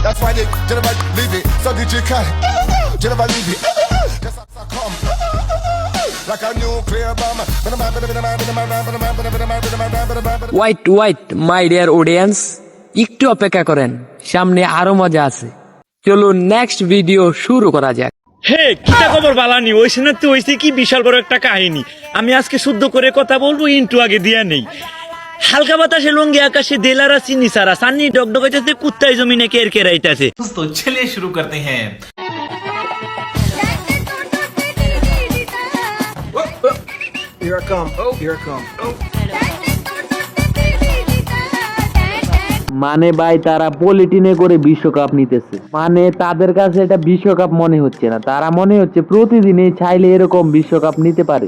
That's why they never leave it. So did you cut it? Never leave it. Just as I come like a nuclear bomb. Wait wait my dear audience, একটু অপেক্ষা করেন, সামনে আরো মজা আছে। চলুন next video শুরু করা যাক। হে কিটা খবর বালানি ওই সিনাতে হইছে কি বিশাল বড় একটা কাহিনী। আমি আজকে শুদ্ধ করে কথা বলবো, ইন্টু আগে দিয়া নেই। হালকা বাতাসে লঙ্গি আকাশে দেলারা চিনি সারা সান্নি ডগডগ হইতেছে, কুত্তায় জমিনে কের কেরাইতেছে। तो चलिए शुरू करते हैं। Here I come. Here I come. মানে ভাই তারা পলিটিনে করে বিশ্বকাপ নিতেছে, মানে তাদের কাছে এটা বিশ্বকাপ মনে হচ্ছে না, তারা মনে হচ্ছে প্রতিদিনই চাইলে এরকম বিশ্বকাপ নিতে পারে।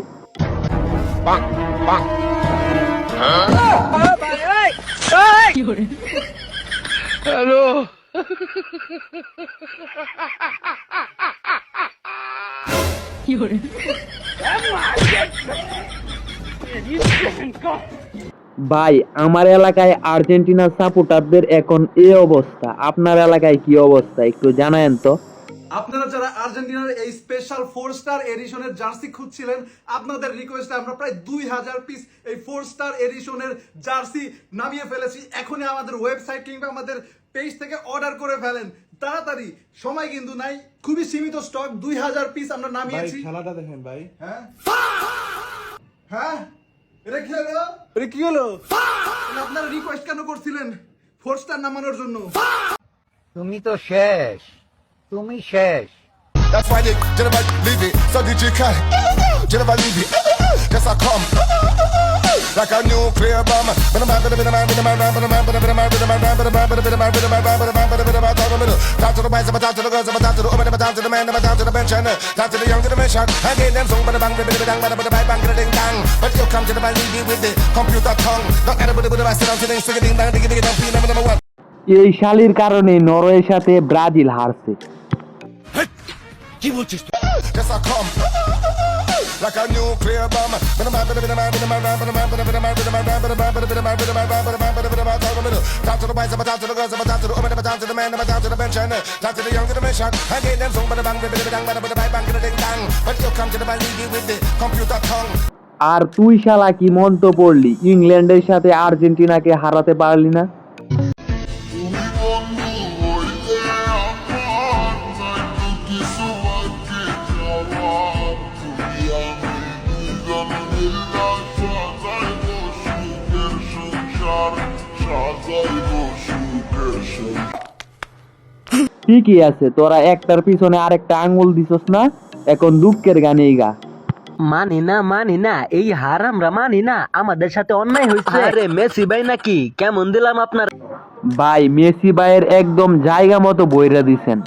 ভাই আমার এলাকায় আর্জেন্টিনার সাপোর্টারদের এখন এই অবস্থা, আপনার এলাকায় কি অবস্থা একটু জানায়েন তো। আপনারা যারা আর্জেন্টিনার এই স্পেশাল 4 স্টার এডিশনের জার্সি খুঁজছিলেন, আপনাদের রিকোয়েস্টে আমরা প্রায় 2000 পিস এই 4 স্টার এডিশনের জার্সি নামিয়ে ফেলেছি। এখনই আমাদের ওয়েবসাইট কিংবা আমাদের পেজ থেকে অর্ডার করে ফেলেন তাড়াতাড়ি, সময় কিন্তু নাই, খুবই সীমিত স্টক। 2000 পিস আমরা নামিয়েছি। খেলাটা দেখেন ভাই। হ্যাঁ হ্যাঁ, এটা কি হলো? এটা কি হলো? আপনারা রিকোয়েস্ট কেন করছিলেন 4 স্টার নামানোর জন্য? তুমি তো শেষ, তুমি শেষ। That's why they never leave it. So did you cut it? Never leave it. Just I come like a nuclear bomb. Talk to the boys, talk to the girls, talk to the women, talk to the men, talk to the bench, talk to the young generation. I gave them song, but the bang, but the ding dang. But you come to the bang with the computer tongue. Don't everybody with the rest of them sitting, singing ding dang, ding ding ding, number one. এই শালির কারণে নরওয়ের সাথে Brazil হারছে। কি বলছিস তুই? Just I come like a nuclear bomb. Talk to the boys, talk to the girls, talk to the women, talk to the men, talk to the bench, talk to the young generation. I gave them song, but the bang, but the ding dang. But you come to the bang with the computer tongue. আর তুই শালা কি মন্ত্র পড়লি, ইংল্যান্ডের সাথে আর্জেন্টিনাকে হারাতে পারলি না? ঠিকই আছে, তোরা একটার পিছনে আরেকটা আঙ্গুল দিছস না, এখন দুঃখের গানেই গা। মানি না এই হার আমরা মানি না, আমাদের সাথে অন্যায় হয়েছে। আরে মেসি ভাই নাকি, কেমন দিলাম আপনার ভাই মেসি ভাইয়ের একদম জায়গা মতো বইরা দিছেন।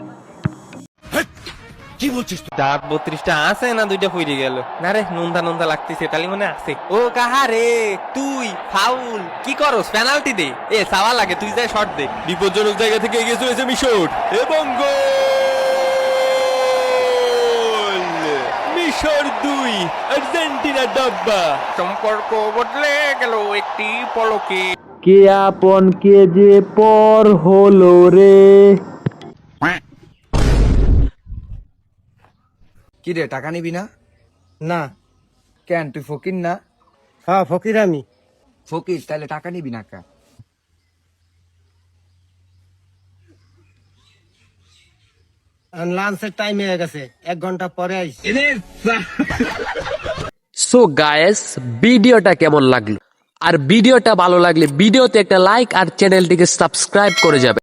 কি বলছিস তুই? দাঁত 32টা আছে না, 2টা ফুইরে গেল না রে, নুনতা লাগতেছে, তালি মনে আছে। ও কাহারে তুই ফাউল কি করস, পেনাল্টি দে, এ সাওয়া লাগে, তুই যা শট দে। বিপজ্জনক জায়গা থেকে এগিয়ে চলেছে মিশর এবং গোল। মিশর 2 আর্জেন্টিনা ডাব্বা। সম্পর্ক বদলে গেল একটি পলকে। কে আপন কে যে পর হলো রে। কি রে, টাকা নিবি না? না। কেন, তুই ফকির না? হ্যাঁ ফকির আমি। ফকির তাহলে টাকা নিবি না কেন? লাঞ্চের টাইম হয়ে গেছে, 1 ঘন্টা পরে আইছি। সো গায়েস, ভিডিওটা কেমন লাগলো? আর ভিডিওটা ভালো লাগলে ভিডিওতে একটা লাইক আর চ্যানেলটিকে সাবস্ক্রাইব করে যাবে।